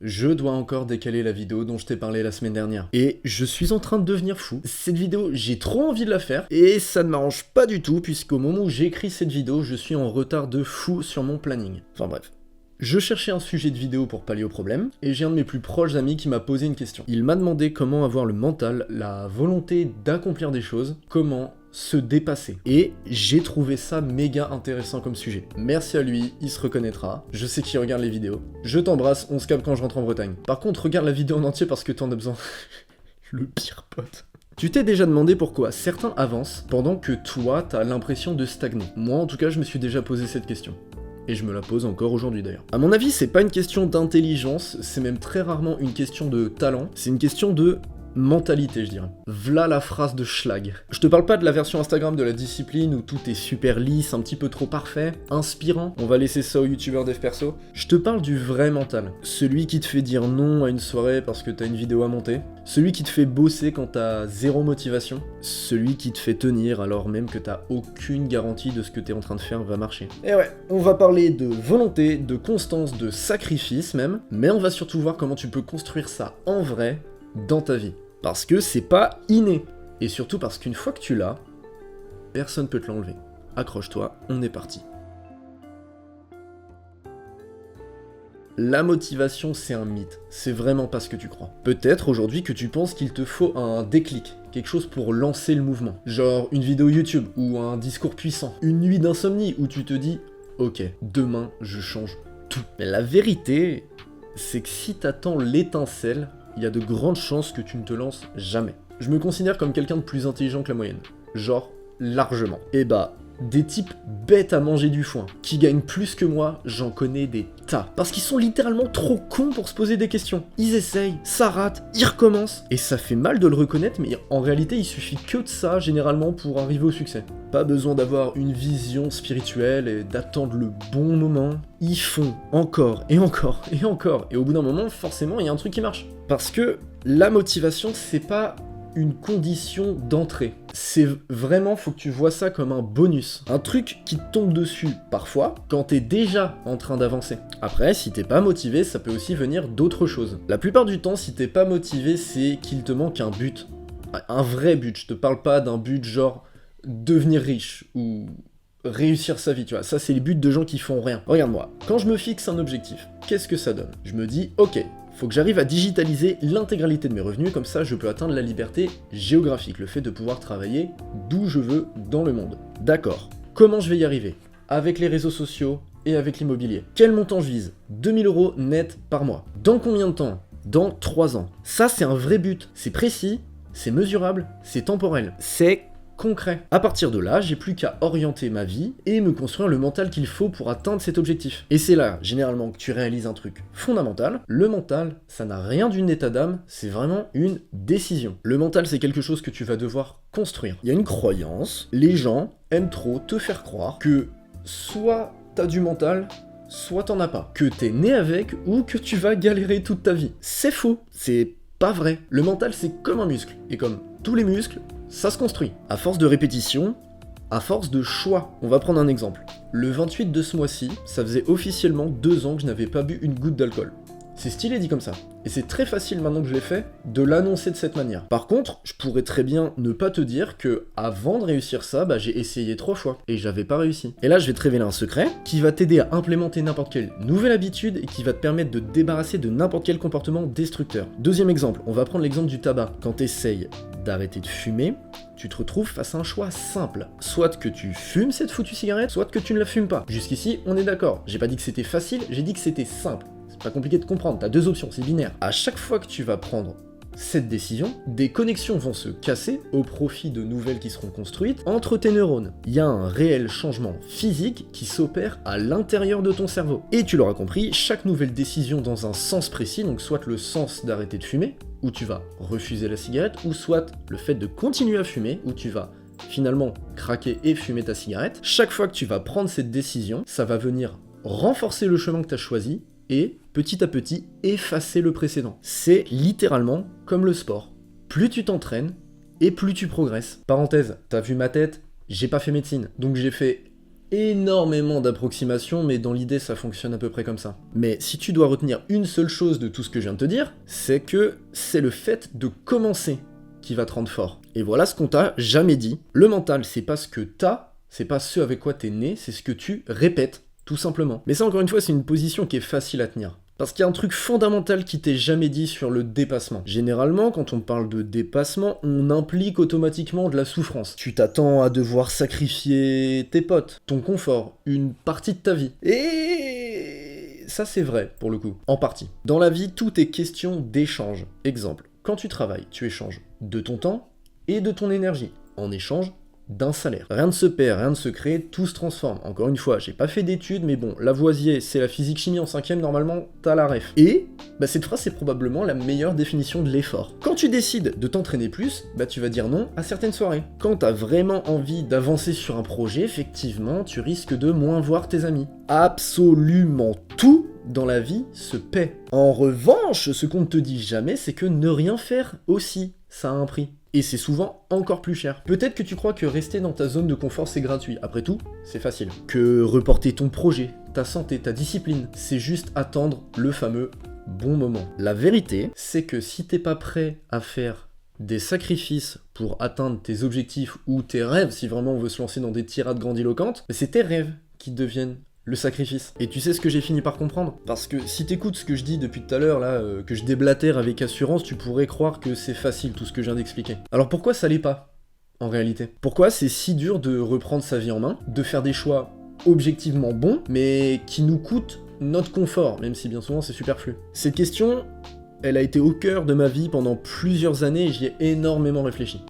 je dois encore décaler la vidéo dont je t'ai parlé la semaine dernière. Et je suis en train de devenir fou. Cette vidéo, j'ai trop envie de la faire, et ça ne m'arrange pas du tout, puisqu'au moment où j'écris cette vidéo, je suis en retard de fou sur mon planning. Enfin bref. Je cherchais un sujet de vidéo pour pallier au problème, et j'ai un de mes plus proches amis qui m'a posé une question. Il m'a demandé comment avoir le mental, la volonté d'accomplir des choses, comment se dépasser. Et j'ai trouvé ça méga intéressant comme sujet. Merci à lui, il se reconnaîtra, je sais qu'il regarde les vidéos. Je t'embrasse, on se capte quand je rentre en Bretagne. Par contre, regarde la vidéo en entier parce que t'en as besoin. Le pire pote. Tu t'es déjà demandé pourquoi certains avancent pendant que toi, t'as l'impression de stagner. Moi, en tout cas, je me suis déjà posé cette question. Et je me la pose encore aujourd'hui d'ailleurs. À mon avis, c'est pas une question d'intelligence, c'est même très rarement une question de talent, c'est une question de mentalité, je dirais. V'là la phrase de Schlag. Je te parle pas de la version Instagram de la discipline où tout est super lisse, un petit peu trop parfait, inspirant. On va laisser ça aux youtubeurs dev perso. Je te parle du vrai mental. Celui qui te fait dire non à une soirée parce que t'as une vidéo à monter. Celui qui te fait bosser quand t'as zéro motivation. Celui qui te fait tenir alors même que t'as aucune garantie de ce que t'es en train de faire va marcher. Et ouais, on va parler de volonté, de constance, de sacrifice même, mais on va surtout voir comment tu peux construire ça en vrai dans ta vie. Parce que c'est pas inné. Et surtout parce qu'une fois que tu l'as, personne peut te l'enlever. Accroche-toi, on est parti. La motivation, c'est un mythe. C'est vraiment pas ce que tu crois. Peut-être aujourd'hui que tu penses qu'il te faut un déclic, quelque chose pour lancer le mouvement. Genre une vidéo YouTube ou un discours puissant. Une nuit d'insomnie où tu te dis « Ok, demain, je change tout ». Mais la vérité, c'est que si t'attends l'étincelle, il y a de grandes chances que tu ne te lances jamais. Je me considère comme quelqu'un de plus intelligent que la moyenne. Genre, largement. Et bah, des types bêtes à manger du foin, qui gagnent plus que moi, j'en connais des tas. Parce qu'ils sont littéralement trop cons pour se poser des questions. Ils essayent, ça rate, ils recommencent. Et ça fait mal de le reconnaître, mais en réalité, il suffit que de ça, généralement, pour arriver au succès. Pas besoin d'avoir une vision spirituelle et d'attendre le bon moment. Ils font encore, et encore, et encore. Et au bout d'un moment, forcément, il y a un truc qui marche. Parce que la motivation, c'est pas une condition d'entrée. C'est vraiment, faut que tu vois ça comme un bonus. Un truc qui te tombe dessus, parfois, quand t'es déjà en train d'avancer. Après, si t'es pas motivé, ça peut aussi venir d'autres choses. La plupart du temps, si t'es pas motivé, c'est qu'il te manque un but. Un vrai but, je te parle pas d'un but genre devenir riche, ou réussir sa vie, tu vois. Ça, c'est les buts de gens qui font rien. Regarde-moi, quand je me fixe un objectif, qu'est-ce que ça donne? Je me dis, ok, faut que j'arrive à digitaliser l'intégralité de mes revenus, comme ça je peux atteindre la liberté géographique, le fait de pouvoir travailler d'où je veux dans le monde. D'accord. Comment je vais y arriver? Avec les réseaux sociaux et avec l'immobilier. Quel montant je vise? 2000 € net par mois. Dans combien de temps? Dans 3 ans. Ça, c'est un vrai but. C'est précis, c'est mesurable, c'est temporel. C'est concret. À partir de là, j'ai plus qu'à orienter ma vie et me construire le mental qu'il faut pour atteindre cet objectif. Et c'est là, généralement, que tu réalises un truc fondamental. Le mental, ça n'a rien d'une état d'âme, c'est vraiment une décision. Le mental, c'est quelque chose que tu vas devoir construire. Il y a une croyance, les gens aiment trop te faire croire que soit t'as du mental, soit t'en as pas. Que t'es né avec ou que tu vas galérer toute ta vie. C'est faux, c'est pas vrai. Le mental, c'est comme un muscle. Et comme tous les muscles, ça se construit. À force de répétition, à force de choix. On va prendre un exemple. Le 28 de ce mois-ci, ça faisait officiellement 2 ans que je n'avais pas bu une goutte d'alcool. C'est stylé dit comme ça. Et c'est très facile maintenant que je l'ai fait, de l'annoncer de cette manière. Par contre, je pourrais très bien ne pas te dire que avant de réussir ça, j'ai essayé 3 fois et j'avais pas réussi. Et là, je vais te révéler un secret qui va t'aider à implémenter n'importe quelle nouvelle habitude et qui va te permettre de te débarrasser de n'importe quel comportement destructeur. Deuxième exemple, on va prendre l'exemple du tabac. Quand t'essayes d'arrêter de fumer, tu te retrouves face à un choix simple. Soit que tu fumes cette foutue cigarette, soit que tu ne la fumes pas. Jusqu'ici, on est d'accord. J'ai pas dit que c'était facile, j'ai dit que c'était simple. C'est pas compliqué de comprendre, t'as 2 options, c'est binaire. À chaque fois que tu vas prendre cette décision, des connexions vont se casser au profit de nouvelles qui seront construites entre tes neurones. Il y a un réel changement physique qui s'opère à l'intérieur de ton cerveau. Et tu l'auras compris, chaque nouvelle décision dans un sens précis, donc soit le sens d'arrêter de fumer, où tu vas refuser la cigarette, ou soit le fait de continuer à fumer, où tu vas finalement craquer et fumer ta cigarette. Chaque fois que tu vas prendre cette décision, ça va venir renforcer le chemin que tu as choisi, et petit à petit effacer le précédent. C'est littéralement comme le sport. Plus tu t'entraînes et plus tu progresses. Parenthèse, t'as vu ma tête, j'ai pas fait médecine, donc j'ai fait énormément d'approximations, mais dans l'idée ça fonctionne à peu près comme ça. Mais si tu dois retenir une seule chose de tout ce que je viens de te dire, c'est que c'est le fait de commencer qui va te rendre fort. Et voilà ce qu'on t'a jamais dit. Le mental, c'est pas ce que t'as, c'est pas ce avec quoi t'es né, c'est ce que tu répètes, tout simplement. Mais ça, encore une fois, c'est une position qui est facile à tenir. Parce qu'il y a un truc fondamental qui t'est jamais dit sur le dépassement. Généralement, quand on parle de dépassement, on implique automatiquement de la souffrance. Tu t'attends à devoir sacrifier tes potes, ton confort, une partie de ta vie. Et ça, c'est vrai, pour le coup. En partie. Dans la vie, tout est question d'échange. Exemple, quand tu travailles, tu échanges de ton temps et de ton énergie. En échange d'un salaire. Rien ne se perd, rien ne se crée, tout se transforme. Encore une fois, j'ai pas fait d'études, mais bon, Lavoisier, c'est la physique-chimie en 5ème, normalement, t'as la ref. Et, cette phrase, c'est probablement la meilleure définition de l'effort. Quand tu décides de t'entraîner plus, tu vas dire non à certaines soirées. Quand t'as vraiment envie d'avancer sur un projet, effectivement, tu risques de moins voir tes amis. Absolument tout dans la vie se paie. En revanche, ce qu'on ne te dit jamais, c'est que ne rien faire aussi, ça a un prix. Et c'est souvent encore plus cher. Peut-être que tu crois que rester dans ta zone de confort c'est gratuit. Après tout, c'est facile. Que reporter ton projet, ta santé, ta discipline, c'est juste attendre le fameux bon moment. La vérité, c'est que si t'es pas prêt à faire des sacrifices pour atteindre tes objectifs ou tes rêves, si vraiment on veut se lancer dans des tirades grandiloquentes, c'est tes rêves qui deviennent le sacrifice. Et tu sais ce que j'ai fini par comprendre? Parce que si t'écoutes ce que je dis depuis tout à l'heure, là, que je déblatère avec assurance, tu pourrais croire que c'est facile tout ce que je viens d'expliquer. Alors pourquoi ça l'est pas, en réalité? Pourquoi c'est si dur de reprendre sa vie en main, de faire des choix objectivement bons, mais qui nous coûtent notre confort, même si bien souvent c'est superflu? Cette question, elle a été au cœur de ma vie pendant plusieurs années et j'y ai énormément réfléchi.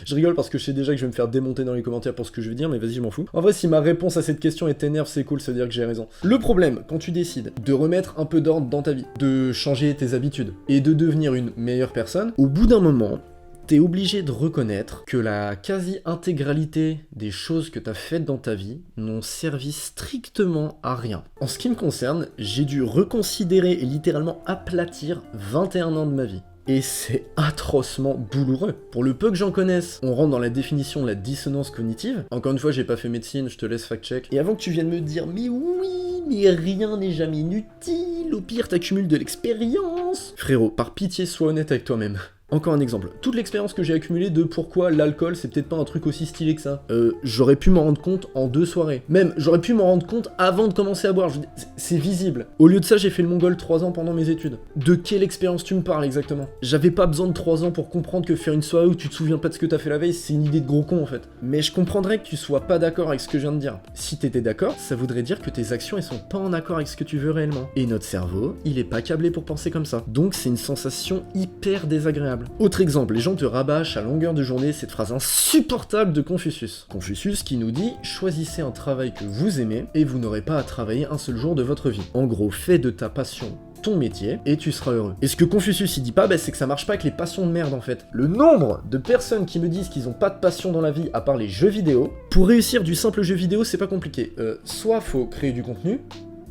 Je rigole parce que je sais déjà que je vais me faire démonter dans les commentaires pour ce que je vais dire, mais vas-y, je m'en fous. En vrai, si ma réponse à cette question est t'énerve, c'est cool, ça veut dire que j'ai raison. Le problème, quand tu décides de remettre un peu d'ordre dans ta vie, de changer tes habitudes, et de devenir une meilleure personne, au bout d'un moment, t'es obligé de reconnaître que la quasi-intégralité des choses que t'as faites dans ta vie n'ont servi strictement à rien. En ce qui me concerne, j'ai dû reconsidérer et littéralement aplatir 21 ans de ma vie. Et c'est atrocement douloureux. Pour le peu que j'en connaisse, on rentre dans la définition de la dissonance cognitive. Encore une fois, j'ai pas fait médecine, je te laisse fact-check. Et avant que tu viennes me dire, mais oui, mais rien n'est jamais inutile, au pire t'accumules de l'expérience. Frérot, par pitié, sois honnête avec toi-même. Encore un exemple. Toute l'expérience que j'ai accumulée de pourquoi l'alcool, c'est peut-être pas un truc aussi stylé que ça. J'aurais pu m'en rendre compte en 2 soirées. Même, j'aurais pu m'en rendre compte avant de commencer à boire. C'est visible. Au lieu de ça, j'ai fait le mongol 3 ans pendant mes études. De quelle expérience tu me parles exactement? J'avais pas besoin de 3 ans pour comprendre que faire une soirée où tu te souviens pas de ce que t'as fait la veille, c'est une idée de gros con en fait. Mais je comprendrais que tu sois pas d'accord avec ce que je viens de dire. Si t'étais d'accord, ça voudrait dire que tes actions elles sont pas en accord avec ce que tu veux réellement. Et notre cerveau, il est pas câblé pour penser comme ça. Donc c'est une sensation hyper désagréable. Autre exemple, les gens te rabâchent à longueur de journée cette phrase insupportable de Confucius. Confucius qui nous dit « Choisissez un travail que vous aimez et vous n'aurez pas à travailler un seul jour de votre vie. En gros, fais de ta passion ton métier et tu seras heureux. » Et ce que Confucius il dit pas, c'est que ça marche pas avec les passions de merde en fait. Le nombre de personnes qui me disent qu'ils ont pas de passion dans la vie à part les jeux vidéo, pour réussir du simple jeu vidéo c'est pas compliqué. Soit faut créer du contenu,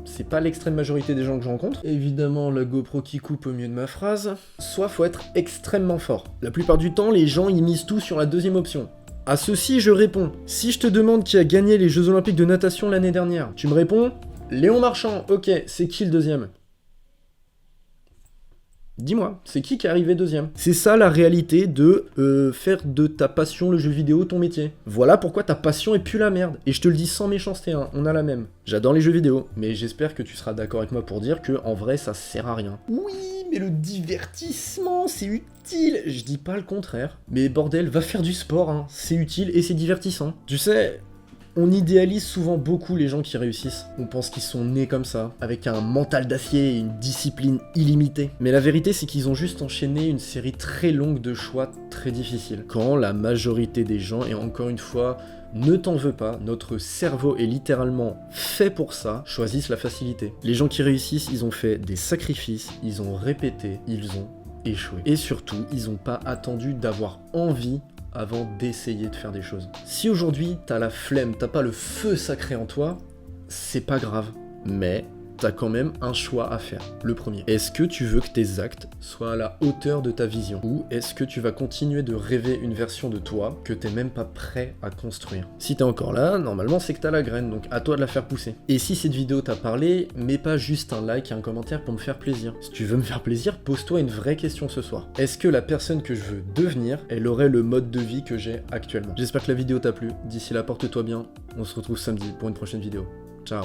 c'est pas l'extrême majorité des gens que je rencontre. Évidemment, la GoPro qui coupe au milieu de ma phrase. Soit faut être extrêmement fort. La plupart du temps, les gens ils misent tout sur la deuxième option. À ceci, je réponds. Si je te demande qui a gagné les Jeux Olympiques de natation l'année dernière, tu me réponds Léon Marchand. Ok, c'est qui le deuxième? Dis-moi, c'est qui est arrivé deuxième? C'est ça la réalité de faire de ta passion le jeu vidéo ton métier. Voilà pourquoi ta passion est plus la merde. Et je te le dis sans méchanceté, hein, on a la même. J'adore les jeux vidéo, mais j'espère que tu seras d'accord avec moi pour dire que en vrai ça sert à rien. Oui, mais le divertissement c'est utile. Je dis pas le contraire. Mais bordel, va faire du sport, hein. C'est utile et c'est divertissant. Tu sais... On idéalise souvent beaucoup les gens qui réussissent. On pense qu'ils sont nés comme ça, avec un mental d'acier et une discipline illimitée. Mais la vérité, c'est qu'ils ont juste enchaîné une série très longue de choix très difficiles. Quand la majorité des gens, et encore une fois, ne t'en veux pas, notre cerveau est littéralement fait pour ça, choisissent la facilité. Les gens qui réussissent, ils ont fait des sacrifices, ils ont répété, ils ont échoué. Et surtout, ils n'ont pas attendu d'avoir envie avant d'essayer de faire des choses. Si aujourd'hui t'as la flemme, t'as pas le feu sacré en toi, c'est pas grave. Mais t'as quand même un choix à faire. Le premier, est-ce que tu veux que tes actes soient à la hauteur de ta vision? Ou est-ce que tu vas continuer de rêver une version de toi que t'es même pas prêt à construire? Si t'es encore là, normalement c'est que t'as la graine, donc à toi de la faire pousser. Et si cette vidéo t'a parlé, mets pas juste un like et un commentaire pour me faire plaisir. Si tu veux me faire plaisir, pose-toi une vraie question ce soir. Est-ce que la personne que je veux devenir, elle aurait le mode de vie que j'ai actuellement? J'espère que la vidéo t'a plu. D'ici là, porte-toi bien. On se retrouve samedi pour une prochaine vidéo. Ciao.